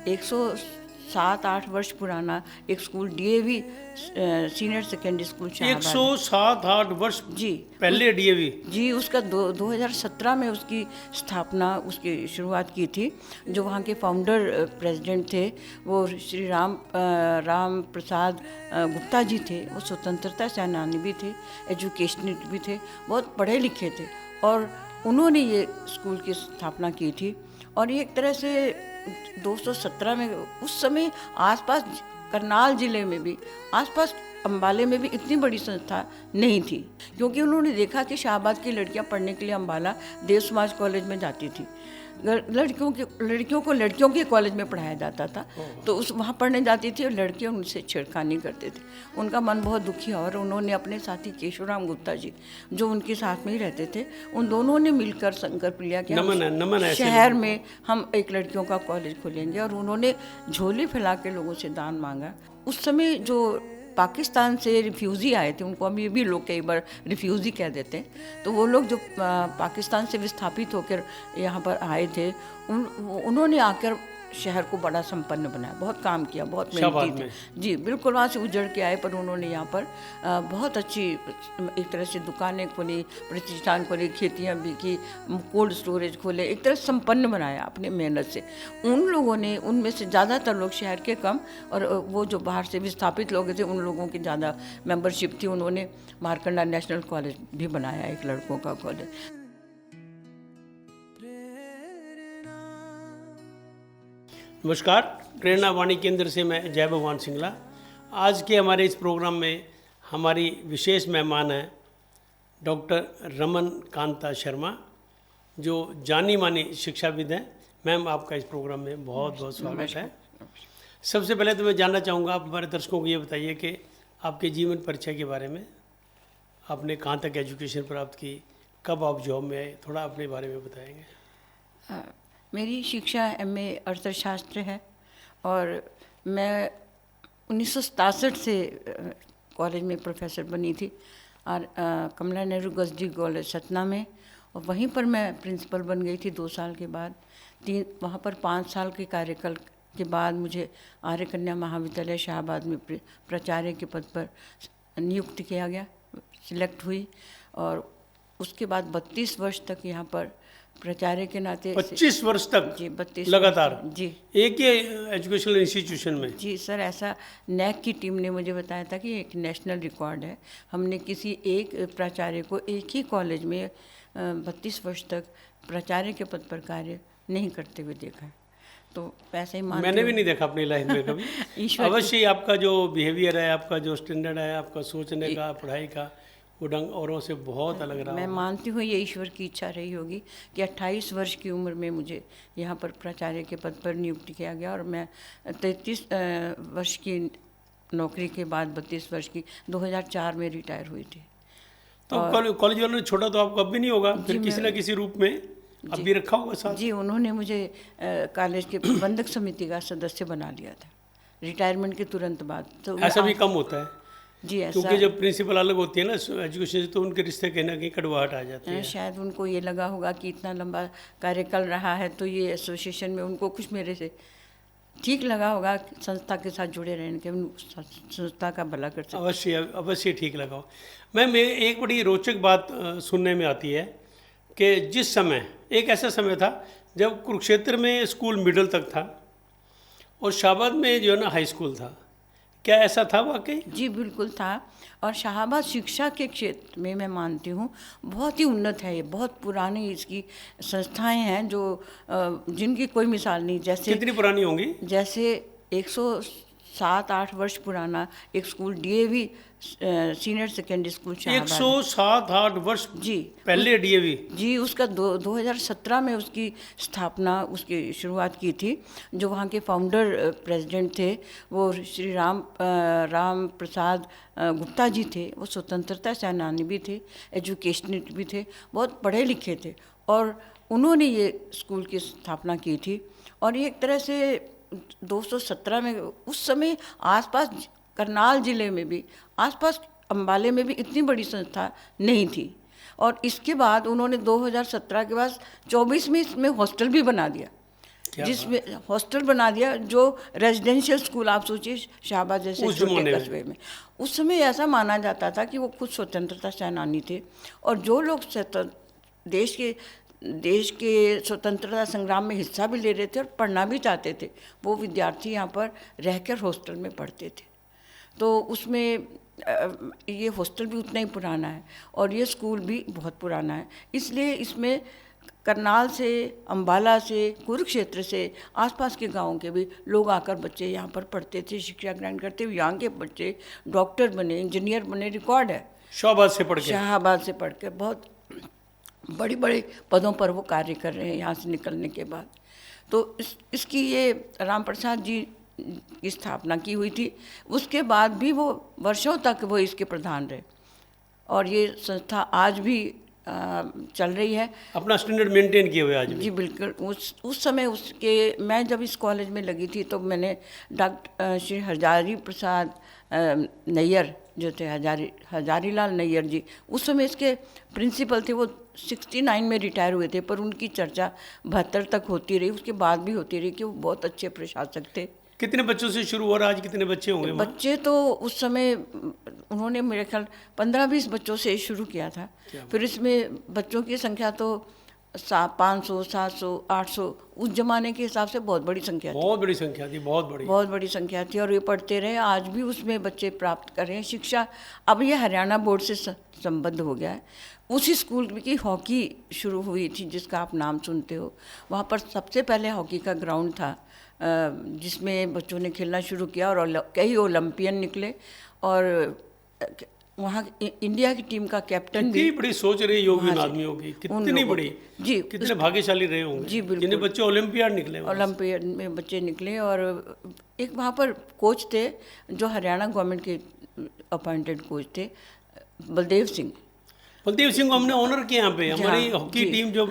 107-8 वर्ष पुराना एक school DAV senior secondary school Shahabad 107-8 वर्ष जी पहले डीएवी जी उसका 2017 में उसकी स्थापना, उसकी शुरुआत की थी। जो वहाँ के फाउंडर प्रेसिडेंट थे वो श्री राम प्रसाद गुप्ता जी थे। वो स्वतंत्रता सेनानी भी थे, एजुकेशनिस्ट भी थे, बहुत पढ़े लिखे थे और उन्होंने ये स्कूल की स्थापना की थी। और ये एक तरह से 217 में उस समय आसपास करनाल ज़िले में भी, आसपास अम्बाले में भी इतनी बड़ी संस्था नहीं थी, क्योंकि उन्होंने देखा कि शाहबाद की लड़कियां पढ़ने के लिए अम्बाला देव समाज कॉलेज में जाती थी। लड़कियों को लड़कियों के कॉलेज में पढ़ाया जाता था, तो उस वहाँ पढ़ने जाती थी और लड़के उनसे छेड़खानी करते थे। उनका मन बहुत दुखी हुआ और उन्होंने अपने साथी केशवराम गुप्ता जी, जो उनके साथ में ही रहते थे, उन दोनों ने मिलकर संकल्प लिया कि हम शहर में हम एक लड़कियों का कॉलेज खोलेंगे। और उन्होंने झोली फैला के लोगों से दान मांगा। उस समय जो पाकिस्तान से रिफ्यूज़ी आए थे, उनको हम ये भी लोग कई बार रिफ्यूज़ी कह देते हैं, तो वो लोग जो पाकिस्तान से विस्थापित होकर यहाँ पर आए थे, उन्होंने आकर शहर को बड़ा संपन्न बनाया, बहुत काम किया, बहुत मेहनती थे जी। बिल्कुल वहाँ से उजड़ के आए, पर उन्होंने यहाँ पर बहुत अच्छी एक तरह से दुकानें खोली, प्रतिष्ठान खोले, खेतियाँ भी की, कोल्ड स्टोरेज खोले, एक तरह संपन्न बनाया अपनी मेहनत से। उन लोगों ने, उनमें से ज़्यादातर लोग शहर के कम, और वो जो बाहर से विस्थापित लोग थे उन लोगों की ज़्यादा मेंबरशिप थी। उन्होंने मारकंडा नेशनल कॉलेज भी बनाया, एक लड़कों का कॉलेज। नमस्कार, प्रेरणा वाणी केंद्र से मैं जय भगवान सिंगला। आज के हमारे इस प्रोग्राम में हमारी विशेष मेहमान हैं डॉक्टर रमन कांता शर्मा, जो जानी मानी शिक्षाविद हैं। मैम, आपका इस प्रोग्राम में बहुत बहुत स्वागत है। सबसे पहले तो मैं जानना चाहूँगा, आप हमारे दर्शकों को ये बताइए कि आपके जीवन परिचय के बारे में। आपने कहाँ तक एजुकेशन प्राप्त की, कब आप जॉब में आए, थोड़ा अपने बारे में बताएंगे। मेरी शिक्षा MA अर्थशास्त्र है और मैं 1967 से कॉलेज में प्रोफेसर बनी थी, और कमला नेहरू गर्ल्स कॉलेज सतना में, और वहीं पर मैं प्रिंसिपल बन गई थी 2 साल के बाद। वहाँ पर 5 साल के कार्यकाल के बाद मुझे आर्य कन्या महाविद्यालय शाहबाद में प्राचार्य के पद पर नियुक्त किया गया, सिलेक्ट हुई। और उसके बाद 32 वर्ष तक यहाँ पर प्राचार्य के नाते 25 वर्ष तक जी, 32 लगातार जी, एक ही एजुकेशनल इंस्टीट्यूशन में। जी सर, ऐसा NAC की टीम ने मुझे बताया था कि एक नेशनल रिकॉर्ड है। हमने किसी एक प्राचार्य को एक ही कॉलेज में 32 वर्ष तक प्राचार्य के पद पर कार्य नहीं करते हुए देखा है। तो ऐसे ही मैंने भी नहीं देखा अपनी लाइफ में कभी। अवश्य आपका जो बिहेवियर है, आपका जो स्टैंडर्ड है, आपका सोचने का, पढ़ाई का, वो ढंग औरों से बहुत अलग रहा। मैं मानती हूँ ये ईश्वर की इच्छा रही होगी कि 28 वर्ष की उम्र में मुझे यहाँ पर प्राचार्य के पद पर नियुक्त किया गया, और मैं 33 वर्ष की नौकरी के बाद 32 वर्ष की 2004 में रिटायर हुई थी। तो कॉलेज वालों ने छोड़ा तो आपको अब भी नहीं होगा, फिर किसी न किसी रूप में अब भी रखा होगा साथ? जी, उन्होंने मुझे कॉलेज के प्रबंधक समिति का सदस्य बना लिया था रिटायरमेंट के तुरंत बाद। तो ऐसा भी कम होता है जी, ऐसा, क्योंकि जब प्रिंसिपल अलग होती है ना एजुकेशन से, तो उनके रिश्ते कहीं ना कहीं कड़वाहट आ जाती है। शायद उनको ये लगा होगा कि इतना लंबा कार्यकाल रहा है, तो ये एसोसिएशन में उनको कुछ मेरे से ठीक लगा होगा, संस्था के साथ जुड़े रहने के, संस्था का भला कर सकते। अवश्य ठीक लगा। मैम, एक बड़ी रोचक बात सुनने में आती है कि जिस समय, एक ऐसा समय था जब कुरुक्षेत्र में स्कूल मिडिल तक था और शाहबाद में जो है ना हाई स्कूल था, क्या ऐसा था वाकई? जी बिल्कुल था। और शाहबाद शिक्षा के क्षेत्र में मैं मानती हूँ बहुत ही उन्नत है। ये बहुत पुरानी इसकी संस्थाएं हैं जो जिनकी कोई मिसाल नहीं। जैसे कितनी पुरानी होंगी? जैसे 107-8 वर्ष पुराना एक school DAV senior secondary school Shahabad 107-8 वर्ष जी पहले डीएवी जी उसका 2017 में उसकी स्थापना, उसकी शुरुआत की थी। जो वहाँ के फाउंडर प्रेसिडेंट थे वो श्री राम प्रसाद गुप्ता जी थे। वो स्वतंत्रता सेनानी भी थे, एजुकेशनिस्ट भी थे, बहुत पढ़े लिखे थे, और उन्होंने ये स्कूल की स्थापना की थी। और ये एक तरह से 217 में उस समय आसपास करनाल ज़िले में भी, आसपास अम्बाले में भी इतनी बड़ी संस्था नहीं थी। और इसके बाद उन्होंने 2017 के बाद 24 में इसमें हॉस्टल भी बना दिया। जिसमें हॉस्टल बना दिया, जो रेजिडेंशियल स्कूल आप सोचिए शाहबाद जैसे उस छोटे जमाने में। कस्बे में उस समय ऐसा माना जाता था कि वो खुद स्वतंत्रता सेनानी थे, और जो लोग देश के स्वतंत्रता संग्राम में हिस्सा भी ले रहे थे और पढ़ना भी चाहते थे, वो विद्यार्थी यहाँ पर रहकर हॉस्टल में पढ़ते थे। तो उसमें ये हॉस्टल भी उतना ही पुराना है और ये स्कूल भी बहुत पुराना है, इसलिए इसमें करनाल से, अम्बाला से, कुरुक्षेत्र से, आसपास के गांवों के भी लोग आकर बच्चे यहाँ पर पढ़ते थे, शिक्षा ग्रहण करते हुए यहाँ के बच्चे डॉक्टर बने, इंजीनियर बने, रिकॉर्ड है। शाहबाद से पढ़ के बहुत बड़ी बड़े पदों पर वो कार्य कर रहे हैं यहाँ से निकलने के बाद। तो इसकी ये राम प्रसाद जी की स्थापना की हुई थी, उसके बाद भी वो वर्षों तक वो इसके प्रधान रहे और ये संस्था आज भी चल रही है, अपना स्टैंडर्ड मेंटेन किए हुए आज भी। जी बिल्कुल। उस समय उसके मैं जब इस कॉलेज में लगी थी तो मैंने डॉक्टर श्री हजारी प्रसाद नैयर जो थे, हजारी लाल नैयर जी, उस समय इसके प्रिंसिपल थे। वो 69 में रिटायर हुए थे, पर उनकी चर्चा 72 तक होती रही, उसके बाद भी होती रही कि वो बहुत अच्छे प्रशासक थे। कितने बच्चों से शुरू हो रहा है, आज कितने बच्चे होंगे? बच्चे तो उस समय उन्होंने मेरे ख्याल 15-20 बच्चों से शुरू किया था, फिर इसमें बच्चों की संख्या तो 500, 700, 800 उस जमाने के हिसाब से बहुत बड़ी संख्या थी। बहुत बड़ी संख्या थी, बहुत बड़ी संख्या थी और ये पढ़ते रहे, आज भी उसमें बच्चे प्राप्त कर रहे हैं शिक्षा। अब ये हरियाणा बोर्ड से संबद्ध हो गया है। उसी स्कूल की हॉकी शुरू हुई थी जिसका आप नाम सुनते हो, वहाँ पर सबसे पहले हॉकी का ग्राउंड था जिसमें बच्चों ने खेलना शुरू किया और कई ओलंपियन निकले और वहाँ इंडिया की टीम का कैप्टन भी। बड़ी सोच रही योग्य आदमियों की, कितनी बड़ी जी, कितने भाग्यशाली रहे होंगे जी बिल्कुल, जिन्हें बच्चे ओलंपियाड निकले, ओलंपियाड में बच्चे निकले। और एक वहाँ पर कोच थे जो हरियाणा गवर्नमेंट के अपॉइंटेड कोच थे, बलदेव सिंह को हमने ऑनर किया यहाँ पे। हमारी हॉकी टीम जो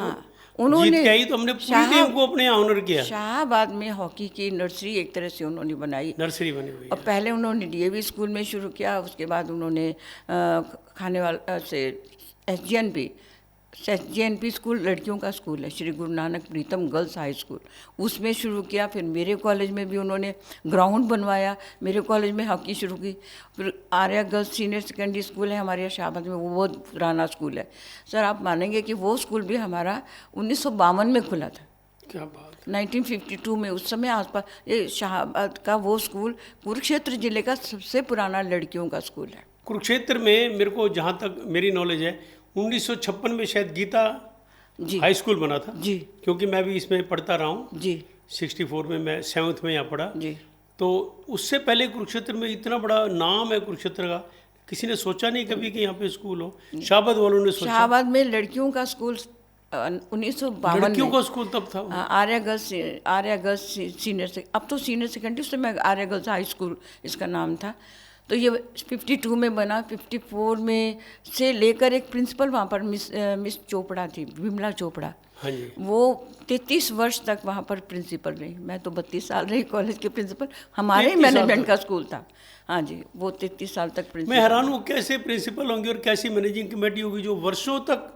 उन्होंने जीत के आई तो हमने पूरी टीम को अपने यहाँ ऑनर किया। शाहबाद में हॉकी की नर्सरी एक तरह से उन्होंने बनाई, नर्सरी बनी हुई है। और पहले उन्होंने डीएवी स्कूल में शुरू किया, उसके बाद उन्होंने खानेवाला से एसजीएनपी स्कूल लड़कियों का स्कूल है, श्री गुरु नानक प्रीतम गर्ल्स हाई स्कूल, उसमें शुरू किया। फिर मेरे कॉलेज में भी उन्होंने ग्राउंड बनवाया, मेरे कॉलेज में हॉकी शुरू की। फिर Arya girls senior secondary school है हमारे शाहबाद में, वो बहुत पुराना स्कूल है सर। आप मानेंगे कि वो स्कूल भी हमारा 1952 में खुला था। क्या बात। 1952 में, उस समय आसपास ये शाहबाद का वो स्कूल कुरुक्षेत्र जिले का सबसे पुराना लड़कियों का स्कूल है। कुरुक्षेत्र में मेरे को जहाँ तक मेरी नॉलेज है 1956 में शायद गीता जी हाई स्कूल बना था जी, क्योंकि मैं भी इसमें पढ़ता रहा हूँ जी। 64 में मैं 7th में यहाँ पढ़ा जी। तो उससे पहले कुरुक्षेत्र में इतना बड़ा नाम है कुरुक्षेत्र का, किसी ने सोचा नहीं कभी कि यहाँ पे स्कूल हो। शाहबाद वालों ने सोचा। शाहबाद में लड़कियों का स्कूल 1952 लड़कियों का स्कूल तब था। आर्या गर्ल्स सीनियर, अब तो सीनियर सेकेंडरी, उस समय आर्या गर्ल्स हाई स्कूल इसका नाम था। तो ये 52 में बना। 54 में से लेकर एक प्रिंसिपल वहाँ पर मिस चोपड़ा थी, विमला चोपड़ा। हाँ जी। वो 33 वर्ष तक वहाँ पर प्रिंसिपल रही। मैं तो 32 साल रही कॉलेज के प्रिंसिपल, हमारे मैनेजमेंट का स्कूल था। हाँ जी, वो 33 साल तक प्रिंसिपल। मैं हैरान हूँ कैसे प्रिंसिपल होंगी और कैसी मैनेजिंग कमेटी होगी जो वर्षों तक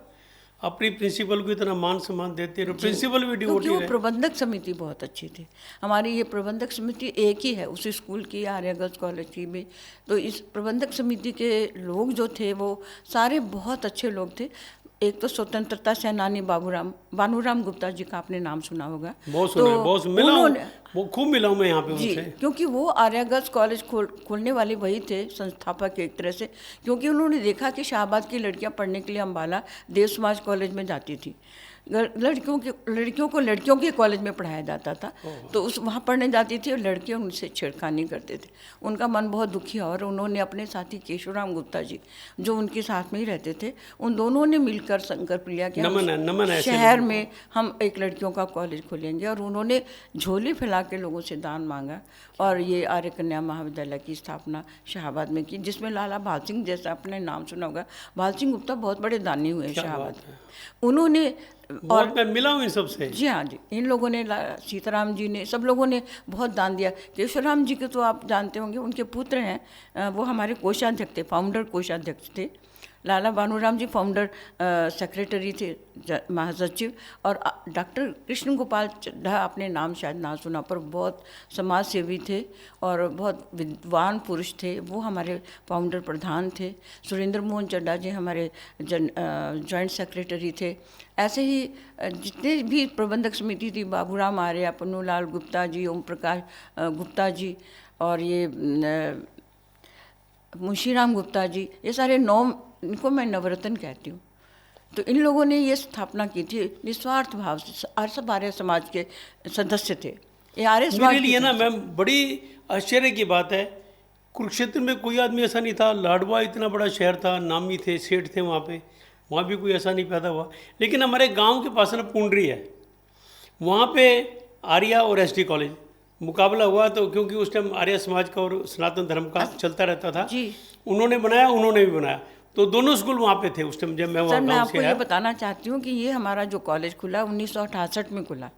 अपनी प्रिंसिपल को इतना मान सम्मान देते हैं। प्रिंसिपल भी डिवोटी रहे। प्रबंधक समिति बहुत अच्छी थी हमारी। ये प्रबंधक समिति एक ही है उसी स्कूल की, आर्या गर्ल्स कॉलेज की भी। तो इस प्रबंधक समिति के लोग जो थे वो सारे बहुत अच्छे लोग थे। एक तो स्वतंत्रता सेनानी बानूराम गुप्ता जी का आपने नाम सुना होगा। बहुत सुना, बहुत मिला हूं, खूब मिला हूं मैं यहाँ पे उनसे। क्योंकि वो आर्या गर्ल्स कॉलेज खोलने वाले वही थे, संस्थापक एक तरह से। क्योंकि उन्होंने देखा कि शाहबाद की लड़कियां पढ़ने के लिए अम्बाला देव समाज कॉलेज में जाती थी। लड़कियों को लड़कियों के कॉलेज में पढ़ाया जाता था, तो वहाँ पढ़ने जाती थी और लड़के उनसे छेड़खानी करते थे। उनका मन बहुत दुखी और उन्होंने अपने साथी केशवराम गुप्ता जी जो उनके साथ में ही रहते थे, उन दोनों ने मिलकर संकल्प लिया कि शहर में हम एक लड़कियों का कॉलेज खोलेंगे। और उन्होंने झोली फैला के लोगों से दान मांगा और ये आर्य कन्या महाविद्यालय की स्थापना शाहबाद में की, जिसमें लाला भाल सिंह, जैसा आपने नाम सुना होगा, भाल सिंह गुप्ता बहुत बड़े दानी हुए शाहबाद। उन्होंने और मैं मिला हूँ इन सबसे। जी हाँ जी, इन लोगों ने, सीताराम जी ने, सब लोगों ने बहुत दान दिया। केशवराम जी के तो आप जानते होंगे, उनके पुत्र हैं, वो हमारे कोषाध्यक्ष थे, फाउंडर कोषाध्यक्ष थे। लाला बानूराम जी फाउंडर सेक्रेटरी थे, महासचिव, और डॉक्टर कृष्ण गोपाल चड्ढा, आपने नाम शायद ना सुना, पर बहुत समाज सेवी थे और बहुत विद्वान पुरुष थे, वो हमारे फाउंडर प्रधान थे। सुरेंद्र मोहन चड्ढा जी हमारे जॉइंट सेक्रेटरी थे। ऐसे ही जितने भी प्रबंधक समिति थी, बाबूराम आर्य, पन्नूलाल गुप्ता जी, ओम प्रकाश गुप्ता जी, और ये मुंशीराम गुप्ता जी, ये सारे इनको मैं नवरत्न कहती हूँ। तो इन लोगों ने ये स्थापना की थी निस्वार्थ भाव से। सब आर्य समाज के सदस्य थे। ये आर्य समाज मेरे लिए ना मैम बड़ी आश्चर्य की बात है, कुरुक्षेत्र में कोई आदमी ऐसा नहीं था। लाडवा इतना बड़ा शहर था, नामी थे, सेठ थे वहाँ भी कोई ऐसा नहीं पैदा हुआ। लेकिन हमारे गांव के पास ना पुंडरी है, वहाँ पे आर्या और एसडी कॉलेज मुकाबला हुआ, तो क्योंकि उस टाइम आर्य समाज का और सनातन धर्म का चलता रहता था जी। उन्होंने बनाया, उन्होंने भी बनाया, तो दोनों स्कूल वहाँ पे थे उस टाइम जब मैं वहाँ सर, मैं गाँव आपको से आया। ये बताना चाहती हूँ कि ये हमारा जो कॉलेज खुला 1968 में खुला।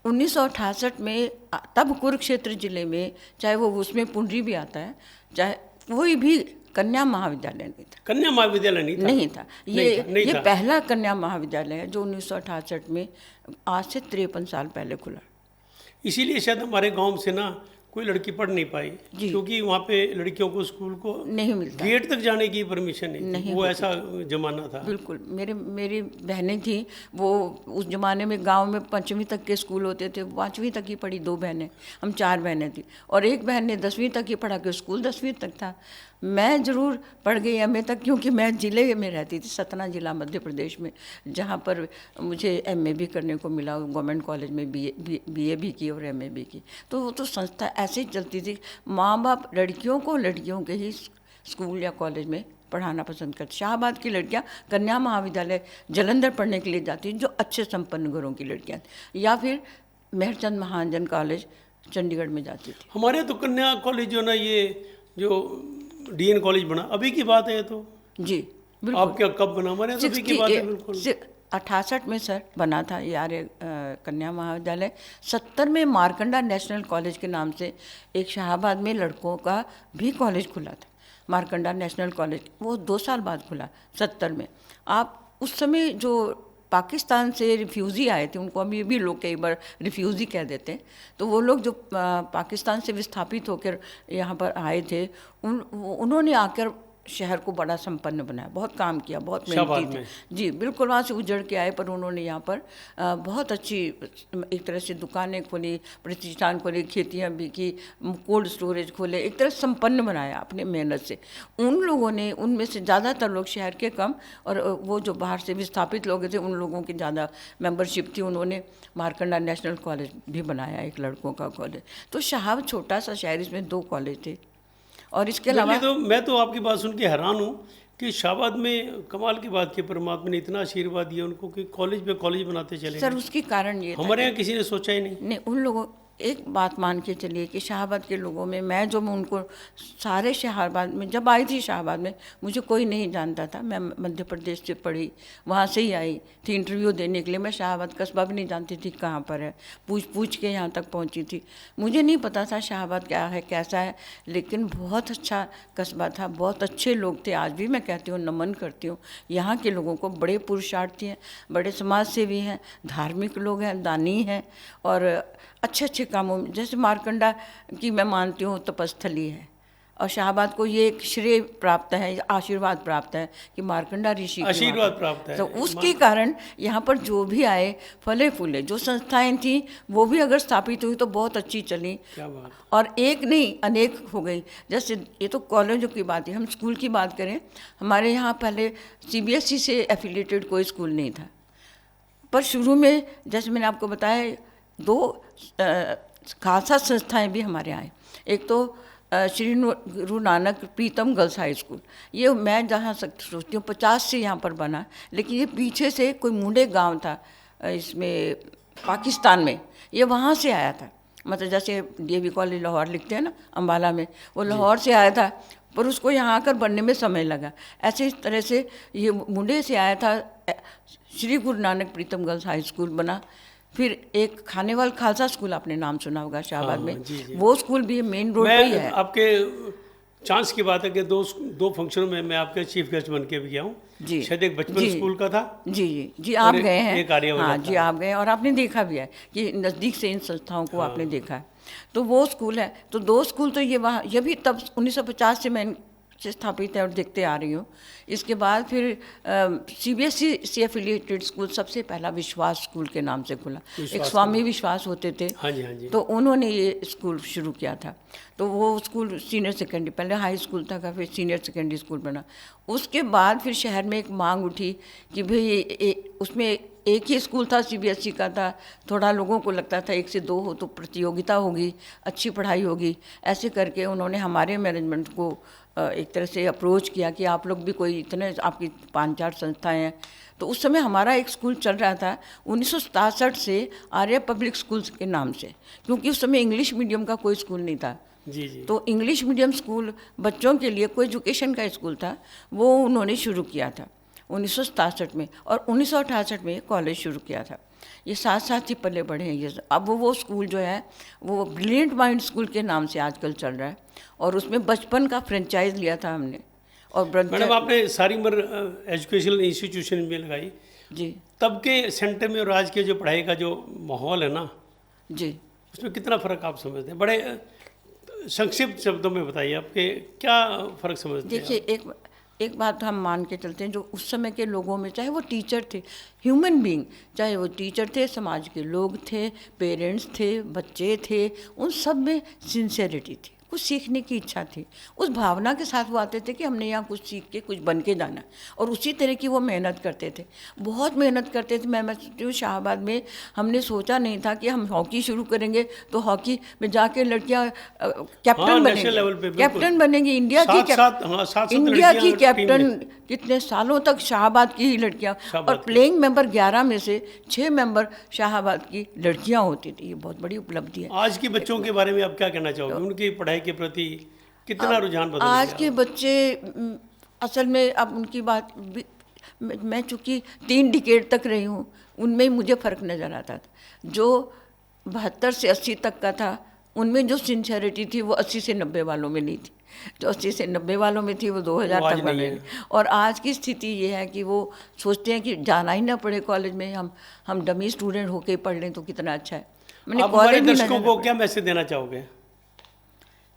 1968 में तब कुरुक्षेत्र जिले में, चाहे वो उसमें पुंडरी भी आता है, चाहे कोई भी कन्या महाविद्यालय नहीं था। कन्या महाविद्यालय नहीं था, नहीं था। नहीं ये था। पहला कन्या महाविद्यालय है जो 1968 में, आज से 53 साल पहले खुला। इसीलिए शायद हमारे गांव से ना कोई लड़की पढ़ नहीं पाई, जी। क्योंकि वहाँ पे लड़कियों को स्कूल को नहीं मिलता, गेट तक जाने की परमिशन नहीं नहीं थी। वो ऐसा जमाना था। बिल्कुल। मेरी बहनें थी, वो उस ज़माने में गांव में 5वीं तक के स्कूल होते थे, 5वीं तक ही पढ़ी 2 बहनें, हम 4 बहनें थी, और एक बहन ने 10वीं तक ही पढ़ा, कि स्कूल 10वीं तक था। मैं ज़रूर पढ़ गई एमए तक, क्योंकि मैं ज़िले में रहती थी, सतना ज़िला मध्य प्रदेश में, जहाँ पर मुझे एमए भी करने को मिला। गवर्नमेंट कॉलेज में बीए भी की और एमए भी की। तो वो तो संस्था ऐसे ही चलती थी। माँ बाप लड़कियों के ही स्कूल या कॉलेज में पढ़ाना पसंद करते। शाहबाद की लड़कियां कन्या महाविद्यालय जलंधर पढ़ने के लिए जाती, जो अच्छे संपन्न घरों की लड़कियां, या फिर मेहरचंद महाजन कॉलेज चंडीगढ़ में जाती थी। हमारे तो कन्या कॉलेज जो ना, ये जो डीएन कॉलेज बना अभी की बात है, तो जी बिल्कुल। आप क्या कब बना? हमारे तो अभी की बात है बिल्कुल। 68 में सर बना था ये आर्य कन्या महाविद्यालय। 70 में मारकंडा नेशनल कॉलेज के नाम से एक शाहबाद में लड़कों का भी कॉलेज खुला था, मारकंडा नेशनल कॉलेज। वो 2 साल बाद खुला 70 में। आप उस समय जो पाकिस्तान से रिफ्यूज़ी आए थे, उनको अभी भी लोग कई बार रिफ्यूज़ी कह देते हैं, तो वो लोग जो पाकिस्तान से विस्थापित होकर यहाँ पर आए थे, उन्होंने आकर शहर को बड़ा संपन्न बनाया, बहुत काम किया, बहुत मेहनती थे। जी बिल्कुल। वहाँ से उजड़ के आए, पर उन्होंने यहाँ पर बहुत अच्छी एक तरह से दुकानें खोली, प्रतिष्ठान खोले, खेतियाँ भी की, कोल्ड स्टोरेज खोले, एक तरह संपन्न बनाया अपने मेहनत से। उन लोगों ने, उनमें से ज़्यादातर लोग शहर के कम, और वो जो बाहर से विस्थापित लोग थे, उन लोगों की ज़्यादा मेंबरशिप थी। उन्होंने मारकंडा नेशनल कॉलेज भी बनाया, एक लड़कों का कॉलेज। तो शाहबाद छोटा सा शहर, इसमें 2 कॉलेज थे। और इसके अलावा तो मैं तो आपकी बात सुन के हैरान हूँ कि शाहबाद में कमाल की बात की, परमात्मा ने इतना आशीर्वाद दिया उनको कि कॉलेज पे कॉलेज बनाते चले। सर उसकी कारण ये हमारे यहाँ किसी ने सोचा ही नहीं। उन लोगों, एक बात मान के चलिए कि शाहबाद के लोगों में, मैं उनको सारे शाहबाद में जब आई थी, शाहबाद में मुझे कोई नहीं जानता था। मैं मध्य प्रदेश से पढ़ी, वहाँ से ही आई थी इंटरव्यू देने के लिए। मैं शाहबाद कस्बा भी नहीं जानती थी कहाँ पर है, पूछ के यहाँ तक पहुँची थी। मुझे नहीं पता था शाहबाद क्या है, कैसा है, लेकिन बहुत अच्छा कस्बा था, बहुत अच्छे लोग थे। आज भी मैं कहती हूँ, नमन करती हूँ यहाँ के लोगों को। बड़े पुरुषार्थी हैं, बड़े समाज सेवी हैं, धार्मिक लोग हैं, दानी हैं, और अच्छे अच्छे कामों में, जैसे मारकंडा की मैं मानती हूँ तपस्थली है, और शाहबाद को ये एक श्रेय प्राप्त है, आशीर्वाद प्राप्त है कि मारकंडा ऋषि आशीर्वाद प्राप्त है। तो उसके कारण यहाँ पर जो भी आए, फले फूले, जो संस्थाएं थी वो भी अगर स्थापित हुई तो बहुत अच्छी चली। क्या बात। और एक नहीं, अनेक हो गई। जैसे ये तो कॉलेजों की बात है, हम स्कूल की बात करें, हमारे यहाँ पहले CBSE से एफिलेटेड कोई स्कूल नहीं था, पर शुरू में जैसे मैंने आपको बताया 2 खालसा संस्थाएं भी हमारे यहाँ आए। एक तो श्री गुरु नानक प्रीतम गर्ल्स हाई स्कूल, ये मैं जहाँ सोचती हूँ 50 से यहाँ पर बना, लेकिन ये पीछे से कोई मुंडे गांव था इसमें पाकिस्तान में, ये वहाँ से आया था। मतलब जैसे DAV कॉलेज लाहौर लिखते हैं ना, अम्बाला में, वो लाहौर से आया था, पर उसको यहाँ आकर बनने में समय लगा। ऐसे इस तरह से ये मुंडे से आया था, श्री गुरु नानक प्रीतम गर्ल्स हाई स्कूल बना। फिर एक खानेवाल खालसा स्कूल, आपने नाम सुना होगा शाहबाद में, वो स्कूल भी मेन रोड पे ही है। आपके चांस की बात है कि दो फंक्शनों में मैं आपके चीफ गेस्ट बन के भी गया हूँ। जी शायद एक बचपन जी स्कूल का था। जी जी जी और आप गए हैं। एक आर्यभट्ट हाँ था। जी आप गए और आपने देखा भी है कि नज़दीक से इन संस्थाओं को आपने देखा है। तो वो स्कूल है, तो दो स्कूल तो ये वहाँ, ये भी तब 1950 से मैं से स्थापित है और देखते आ रही हूँ। इसके बाद फिर CBSE से एफिलिएटेड स्कूल सबसे पहला विश्वास स्कूल के नाम से खुला। एक स्वामी विश्वास होते थे, हाँ जी हाँ जी। तो उन्होंने ये स्कूल शुरू किया था। तो वो स्कूल सीनियर सेकेंडरी, पहले हाई स्कूल था, फिर सीनियर सेकेंडरी स्कूल बना। उसके बाद फिर शहर में एक मांग उठी कि भाई उसमें एक ही स्कूल था, CBSE का था, थोड़ा लोगों को लगता था 1 से 2 हो तो प्रतियोगिता होगी, अच्छी पढ़ाई होगी। ऐसे करके उन्होंने हमारे मैनेजमेंट को एक तरह से अप्रोच किया कि आप लोग भी कोई, इतने आपकी 5-4 संस्थाएं हैं। तो उस समय हमारा एक स्कूल चल रहा था 1967 से, आर्य पब्लिक स्कूल्स के नाम से, क्योंकि उस समय इंग्लिश मीडियम का कोई स्कूल नहीं था। जी जी। तो इंग्लिश मीडियम स्कूल बच्चों के लिए कोई एजुकेशन का स्कूल था, वो उन्होंने शुरू किया था 1967 में, और 1968 में कॉलेज शुरू किया था। ये साथ साथ ही पले बढ़े हैं ये। अब वो स्कूल जो है वो ब्रिलियंट माइंड स्कूल के नाम से आजकल चल रहा है, और उसमें बचपन का फ्रेंचाइज लिया था हमने। और मैडम आपने सारी उम्र एजुकेशनल इंस्टीट्यूशन में लगाई जी। तब के सेंटर में और आज के जो पढ़ाई का जो माहौल है ना जी, उसमें कितना फ़र्क आप समझते हैं? बड़े संक्षिप्त शब्दों में बताइए, आपके क्या फ़र्क समझते हैं? देखिए एक बात हम मान के चलते हैं, जो उस समय के लोगों में, चाहे वो टीचर थे, ह्यूमन बीइंग, चाहे वो टीचर थे, समाज के लोग थे, पेरेंट्स थे, बच्चे थे, उन सब में सिंसेरिटी थी, कुछ सीखने की इच्छा थी। उस भावना के साथ वो आते थे कि हमने यहाँ कुछ सीख के कुछ बन के जाना, और उसी तरह की वो मेहनत करते थे, बहुत मेहनत करते थे। मैं सोचती हूँ शाहबाद में हमने सोचा नहीं था कि हम हॉकी शुरू करेंगे तो हॉकी में जाके लड़कियाँ कैप्टन बनेंगी, कैप्टन बनेंगी, इंडिया की कैप्टन। कितने सालों तक शाहबाद की ही लड़कियाँ, और प्लेइंग मेंबर 11 में से 6 मेंबर शाहबाद की लड़कियाँ होती थी। ये बहुत बड़ी उपलब्धि है। आज के बच्चों के बारे में आप क्या कहना चाहोगे? उनकी पढ़ाई के प्रति कितना रुझान बदल गया? आज के बच्चे असल में, अब उनकी बात, मैं चूँकि 3 डिकेड तक रही हूँ, उनमें मुझे फ़र्क नज़र आता था। जो 72 से 80 तक का था, उनमें जो सिंसेरिटी थी वो 80 से 90 वालों में नहीं थी। जो 80 से 90 वालों में थी वो 2000 तक वाले में। और आज की स्थिति ये है कि वो सोचते हैं कि जाना ही ना पड़े कॉलेज में, हम डमी स्टूडेंट होके पढ़ लें तो कितना अच्छा है। आप हमारे दर्शकों को क्या मैसेज देना चाहोगे?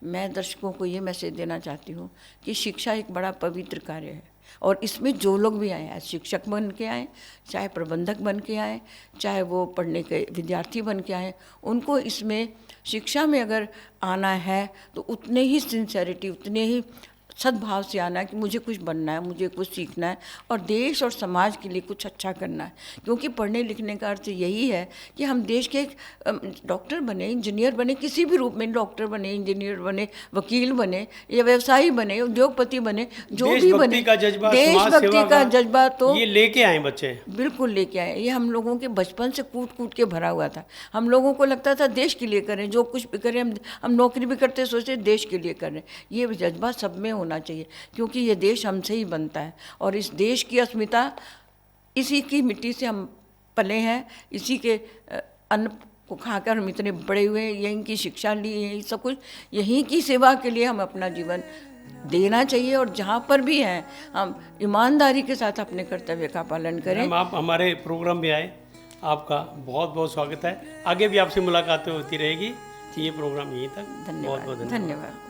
मैं दर्शकों को ये मैसेज देना चाहती हूँ कि शिक्षा एक बड़ा पवित्र कार्य है, और इसमें जो लोग भी आए हैं, शिक्षक बन के आए, चाहे प्रबंधक बन के आए, चाहे वो पढ़ने के विद्यार्थी बन के आए, उनको इसमें शिक्षा में अगर आना है तो उतने ही सिंसेरिटी, उतने ही सद्भाव से आना है कि मुझे कुछ बनना है, मुझे कुछ सीखना है, और देश और समाज के लिए कुछ अच्छा करना है। क्योंकि पढ़ने लिखने का अर्थ यही है कि हम देश के डॉक्टर बने, इंजीनियर बने, किसी भी रूप में डॉक्टर बने, इंजीनियर बने, वकील बने, या व्यवसायी बने, उद्योगपति बने, जो भी बने, देशभक्ति का जज्बा तो ये लेके आए बच्चे, बिल्कुल लेके आए। ये हम लोगों के बचपन से कूट कूट के भरा हुआ था। हम लोगों को लगता था देश के लिए करें, जो कुछ भी करें, हम नौकरी भी करते सोचते देश के लिए करें। ये जज्बा सब में होना चाहिए, क्योंकि ये देश हमसे ही बनता है, और इस देश की अस्मिता, इसी की मिट्टी से हम पले हैं, इसी के अन्न को खाकर हम इतने बड़े हुए हैं, यहीं की शिक्षा ली, यही सब कुछ, यहीं की सेवा के लिए हम अपना जीवन देना चाहिए। और जहाँ पर भी हैं हम ईमानदारी के साथ अपने कर्तव्य का पालन करें। आप हमारे प्रोग्राम में आए, आपका बहुत बहुत स्वागत है। आगे भी आपसे मुलाकातें होती रहेगी। ये प्रोग्राम यहीं तक। धन्यवाद।